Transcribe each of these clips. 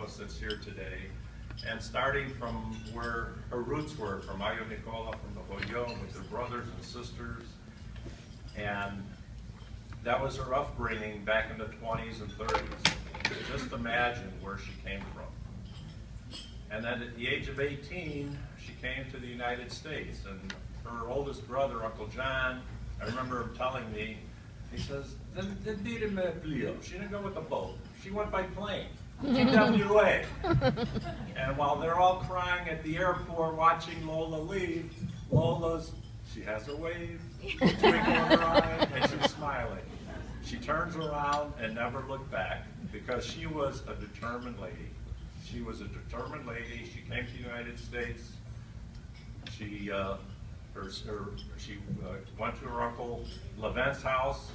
us that's here today. And starting from where her roots were, from Yiayia Lola, from the Hoyo, with her brothers and sisters. And that was her upbringing back in the 20s and 30s. Just imagine where she came from. And then at the age of 18, she came to the United States. And her oldest brother, Uncle John, I remember him telling me, he says, she didn't go with the boat. She went by plane. TWA. And while they're all crying at the airport watching Lola leave, she has her wave, twinkle in her eye, and she's smiling. She turns around and never looked back because she was a determined lady. She was a determined lady. She came to the United States. She went to her Uncle Levent's house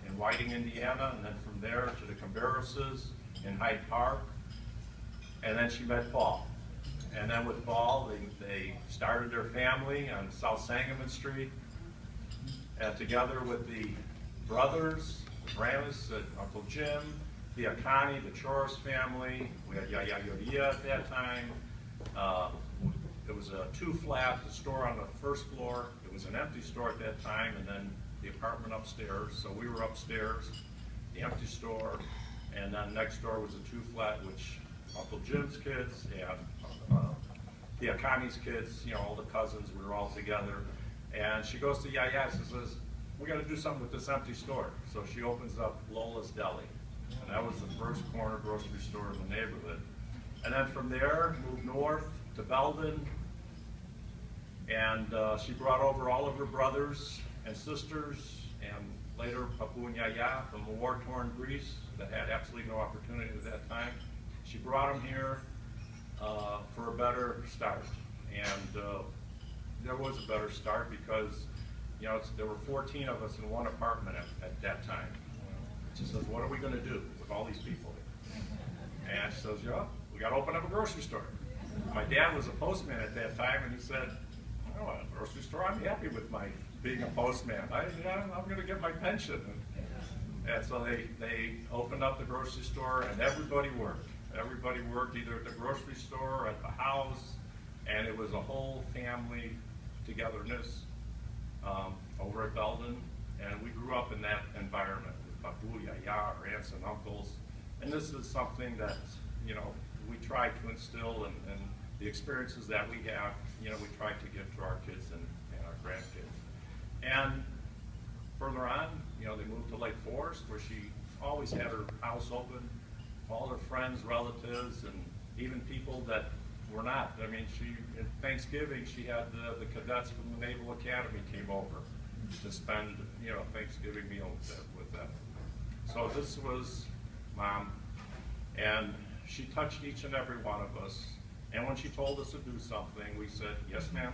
in Whiting, Indiana, and then from there to the Commemorating in Hyde Park. And then she met Paul. And then with Paul, they started their family on South Sangamon Street. And together with the brothers, the Vranas, Uncle Jim, the Akani, the Choros family, we had Yiayia Lola at that time. It was a two-flat store on the first floor. It was an empty store at that time, and then the apartment upstairs. So we were upstairs, the empty store, and then next door was a two-flat, which Uncle Jim's kids and the Akani's kids, you know, all the cousins, we were all together. And she goes to Yiayia and says, we got to do something with this empty store. So she opens up Lola's Deli. And that was the first corner grocery store in the neighborhood. And then from there, moved north to Belden. And she brought over all of her brothers and sisters, and later Papu and Yiayia from the war-torn Greece that had absolutely no opportunity at that time. She brought them here for a better start. And there was a better start because, you know, there were 14 of us in one apartment at that time. She says, what are we going to do with all these people here? And she says, yeah, we got to open up a grocery store. My dad was a postman at that time, and he said, oh, a grocery store, I'm happy with my being a postman. I'm going to get my pension. And so they opened up the grocery store, and everybody worked. Everybody worked either at the grocery store or at the house, and it was a whole family togetherness over at Belden, and we grew up in that environment with Papu, Yiayia, our aunts and uncles, and this is something that, you know, we try to instill, and the experiences that we have, you know, we try to give to our kids and our grandkids. And further on, you know, they moved to Lake Forest, where she always had her house open, all her friends, relatives, and even people that were not. I mean, in Thanksgiving, she had the cadets from the Naval Academy came over to spend, you know, Thanksgiving meal with them. So this was Mom, and she touched each and every one of us. And when she told us to do something, we said, yes, ma'am.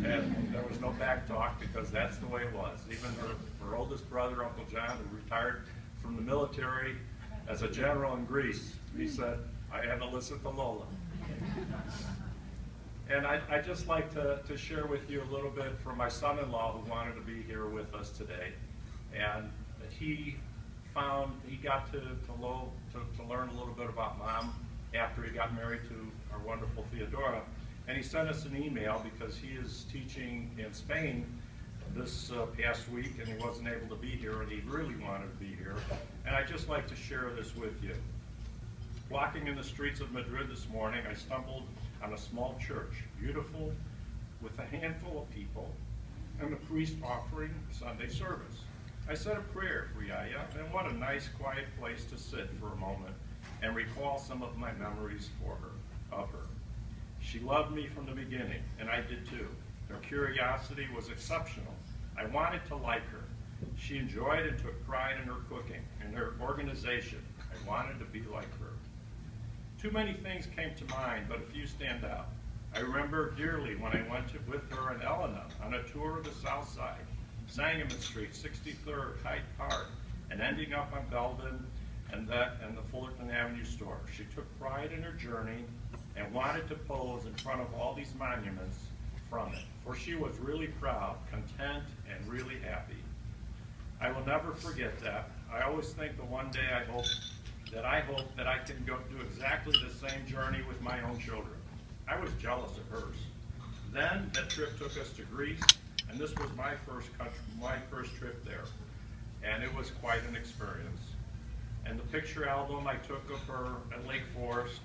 And there was no back talk because that's the way it was. Even her oldest brother, Uncle John, who retired from the military as a general in Greece, he said, I had to listen to Lola. And I'd just like to share with you a little bit from my son-in-law who wanted to be here with us today. And he got to learn a little bit about Mom after he got married to our wonderful Theodora. And he sent us an email because he is teaching in Spain this past week, and he wasn't able to be here, and he really wanted to be here. And I'd just like to share this with you. Walking in the streets of Madrid this morning, I stumbled on a small church, beautiful, with a handful of people, and the priest offering Sunday service. I said a prayer for Yiayia, and what a nice, quiet place to sit for a moment and recall some of my memories of her. She loved me from the beginning, and I did too. Her curiosity was exceptional. I wanted to like her. She enjoyed and took pride in her cooking and her organization. I wanted to be like her. Too many things came to mind, but a few stand out. I remember dearly when I went with her and Elena on a tour of the South Side, Sangamon Street, 63rd, Hyde Park, and ending up on Belden and the Fullerton Avenue store. She took pride in her journey and wanted to pose in front of all these monuments from it, for she was really proud, content, and really happy. I will never forget that. I always think that one day I hope that I hope that I can go do exactly the same journey with my own children. I was jealous of hers. Then that trip took us to Greece, and this was my first trip there. And it was quite an experience. And the picture album I took of her at Lake Forest,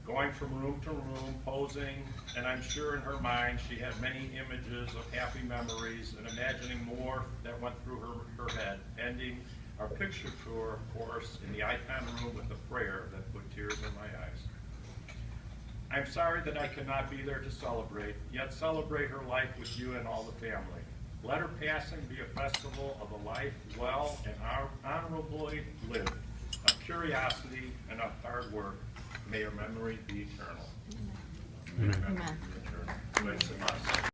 going from room to room, posing, and I'm sure in her mind she had many images of happy memories and imagining more that went through her head, ending our picture tour, of course, in the icon room with a prayer that put tears in my eyes. I'm sorry that I cannot be there to celebrate, yet celebrate her life with you and all the family. Let her passing be a festival of a life well and honorably lived, of curiosity and of hard work. May her memory be eternal. Amen. Amen. Amen.